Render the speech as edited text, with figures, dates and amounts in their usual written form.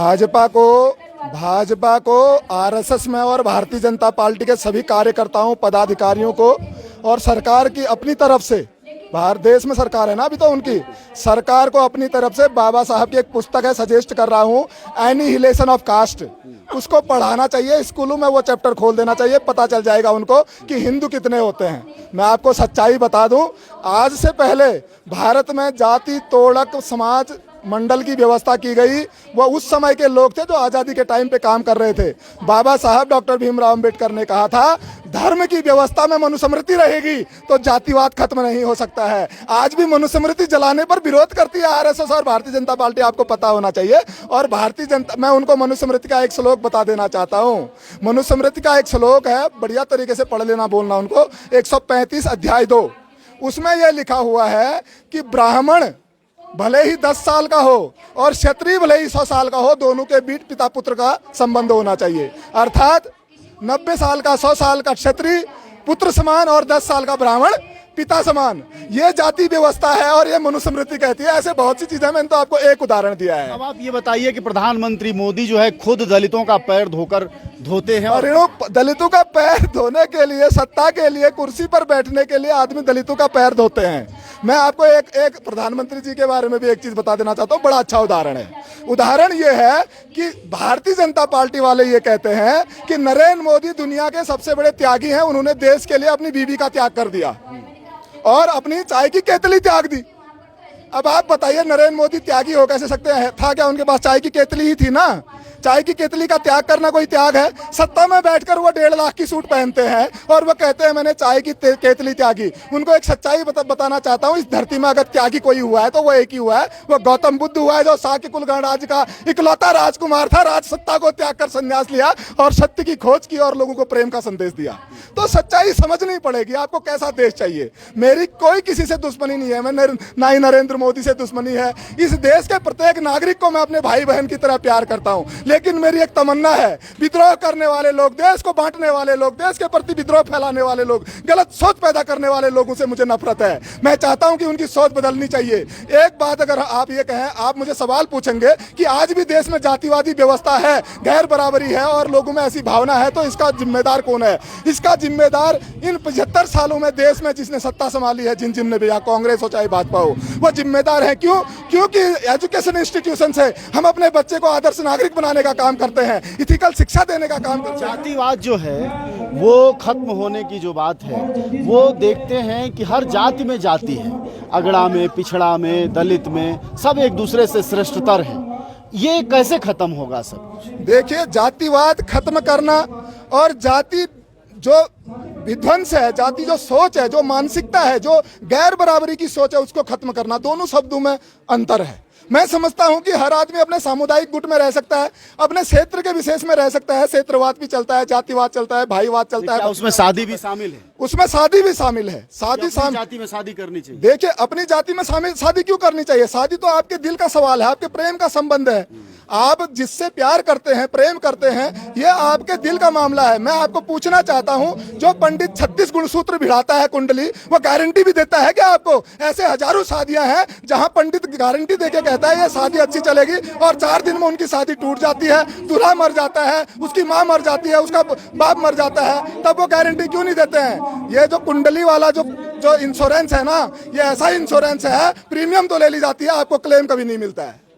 भाजपा को आरएसएस में और भारतीय जनता पार्टी के सभी कार्यकर्ताओं पदाधिकारियों को और सरकार की अपनी तरफ से, भारत देश में सरकार है ना अभी, तो उनकी सरकार को अपनी तरफ से बाबा साहब की एक पुस्तक है, सजेस्ट कर रहा हूँ, एनिहिलेशन ऑफ कास्ट, उसको पढ़ाना चाहिए। स्कूलों में वो चैप्टर खोल देना चाहिए, पता चल जाएगा उनको कि हिंदू कितने होते हैं। मैं आपको सच्चाई बता दूं, आज से पहले भारत में जाति तोड़क समाज मंडल की व्यवस्था की गई। वो उस समय के लोग थे जो आज़ादी के टाइम पे काम कर रहे थे। बाबा साहब डॉक्टर भीमराव अंबेडकर ने कहा था, धर्म की व्यवस्था में मनुस्मृति रहेगी तो जातिवाद खत्म नहीं हो सकता है। आज भी मनुस्मृति जलाने पर विरोध करती है आरएसएस और भारतीय जनता पार्टी, आपको पता होना चाहिए। और भारतीय जनता, मैं उनको मनुस्मृति का एक श्लोक बता देना चाहता हूँ। मनुस्मृति का एक श्लोक है, बढ़िया तरीके से पढ़ लेना, बोलना उनको, 135 अध्याय 2, उसमें यह लिखा हुआ है कि ब्राह्मण भले ही 10 साल का हो और क्षत्रिय भले ही 100 साल का हो, दोनों के बीच पिता पुत्र का संबंध होना चाहिए। अर्थात 90 साल का 100 साल का क्षत्रिय पुत्र समान और 10 साल का ब्राह्मण पिता समान। ये जाति व्यवस्था है और ये मनुस्मृति कहती है। ऐसे बहुत सी चीजें, मैंने तो आपको एक उदाहरण दिया है। अब आप ये बताइए कि प्रधानमंत्री मोदी जो है खुद दलितों का पैर धोते हैं और दलितों का पैर धोने के लिए, सत्ता के लिए, कुर्सी पर बैठने के लिए आदमी दलितों का पैर धोते हैं। मैं आपको एक प्रधानमंत्री जी के बारे में भी एक चीज बता देना चाहता हूँ, बड़ा अच्छा उदाहरण है। उदाहरण ये है कि भारतीय जनता पार्टी वाले ये कहते हैं कि नरेंद्र मोदी दुनिया के सबसे बड़े त्यागी हैं, उन्होंने देश के लिए अपनी बीवी का त्याग कर दिया और अपनी चाय की केतली त्याग दी। अब आप बताइए, नरेंद्र मोदी त्यागी हो कैसे सकते हैं? था क्या उनके पास? चाय की केतली ही थी ना। चाय की केतली का त्याग करना कोई त्याग है? सत्ता में बैठकर वो 1.5 लाख की सूट पहनते हैं और वो कहते हैं मैंने चाय की केतली त्यागी। उनको एक सच्चाई बताना चाहता हूँ, इस धरती में अगर त्यागी कोई हुआ है तो वो एक ही हुआ है, वो गौतम बुद्ध हुआ है, जो साक्य कुल गणराज्य का इकलौता राजकुमार था, राज सत्ता को त्याग कर संन्यास लिया और सत्य की खोज की और लोगों को प्रेम का संदेश दिया। तो सच्चाई समझनी पड़ेगी, आपको कैसा देश चाहिए। मेरी कोई किसी से दुश्मनी नहीं है, मैं ना ही नरेंद्र मोदी से दुश्मनी है। इस देश के प्रत्येक नागरिक को मैं अपने भाई बहन की तरह प्यार करता हूँ, लेकिन मेरी एक तमन्ना है, विद्रोह करने वाले लोग, देश को बांटने वाले लोग, देश के प्रति विद्रोह फैलाने वाले लोग, गलत सोच पैदा करने वाले लोगों से मुझे नफरत है। मैं चाहता हूं कि उनकी सोच बदलनी चाहिए। एक बात अगर आप ये कहें, आप मुझे सवाल पूछेंगे कि आज भी देश में जातिवादी व्यवस्था है, गैर बराबरी है और लोगों में ऐसी भावना है, तो इसका जिम्मेदार कौन है? इसका जिम्मेदार इन 75 सालों में देश में जिसने सत्ता संभाली है, जिन ने भी, या कांग्रेस हो चाहे भाजपा हो, वो जिम्मेदार है। क्यों? क्योंकि एजुकेशन इंस्टीट्यूशन से हम अपने बच्चे को आदर्श नागरिक बनाने का काम करते हैं, इथिकल शिक्षा देने का काम करते हैं। जातिवाद जो है वो खत्म होने की जो बात है, वो देखते हैं कि हर जाति में जाति है, अगड़ा में, पिछड़ा में, दलित में, सब एक दूसरे से श्रेष्ठतर है। ये कैसे खत्म होगा सब? देखिए, जातिवाद खत्म करना और जाति जो विध्वंस है, जाति जो सोच है, जो मानसिकता है, जो गैर बराबरी की सोच है, उसको खत्म करना, दोनों शब्दों में अंतर है। मैं समझता हूं कि हर आदमी अपने सामुदायिक गुट में रह सकता है, अपने क्षेत्र के विशेष में रह सकता है। क्षेत्रवाद भी चलता है, जातिवाद चलता है, भाईवाद चलता है। उसमें शादी भी शामिल है? उसमें शादी भी शामिल है। जाति में शादी करनी चाहिए। देखिए, अपनी जाति में शादी क्यों करनी चाहिए? शादी तो आपके दिल का सवाल है, आपके प्रेम का संबंध है। आप जिससे प्यार करते हैं, प्रेम करते हैं, ये आपके दिल का मामला है। मैं आपको पूछना चाहता हूं, जो पंडित 36 गुणसूत्र भिड़ाता है कुंडली, वो गारंटी भी देता है क्या आपको? ऐसे हजारों शादियां हैं जहां पंडित गारंटी देके कहता है ये शादी अच्छी चलेगी और 4 दिन में उनकी शादी टूट जाती है, दूल्हा मर जाता है, उसकी माँ मर जाती है, उसका बाप मर जाता है, तब वो गारंटी क्यों नहीं देते हैं? ये जो कुंडली वाला जो इंश्योरेंस है ना, ये ऐसा इंश्योरेंस है, प्रीमियम तो ले ली जाती है, आपको क्लेम कभी नहीं मिलता है।